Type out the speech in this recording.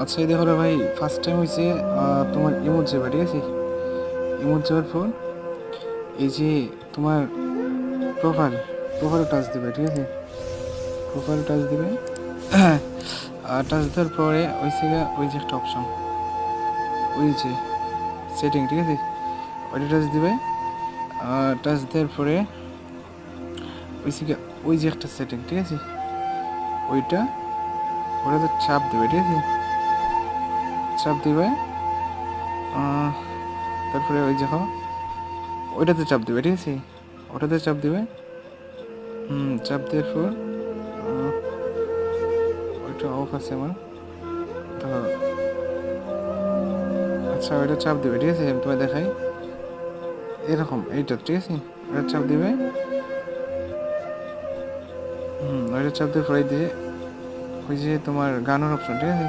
আচ্ছা এই দেখো রে ভাই, ফার্স্ট টাইম হয়েছে তোমার ইমোট যাবে, ঠিক আছে? ইমোট যাওয়ার পর এই যে তোমার প্রোফাইল টাচ দিবে, ঠিক আছে? প্রোফাইল টাচ দিবে। আর টাচ দেওয়ার পরে ওই যে একটা অপশন, ওই যে সেটিং, ঠিক আছে? ওইটা টাচ দিবে। টাচ দেওয়ার পরে ওই যে একটা সেটিং, ঠিক আছে? ওইটা ওটাতে চাপ দেবে, ঠিক আছে? চাপ দিবে। তারপরে ওই দেখো ওইটাতে চাপ দিবে, ঠিক আছে? ওটাতে চাপ দিবে। চাপ দেওয়ার পর ওইটা অফ আছে আমার তো। আচ্ছা ওইটা চাপ দিবে, ঠিক আছে? আমি তোমায় দেখাই এরকম এইটা, ঠিক আছে? ওইটা চাপ দিবে। ওইটা চাপ দিয়ে পরে দিয়ে ওই যে তোমার গানের অপশন, ঠিক আছে?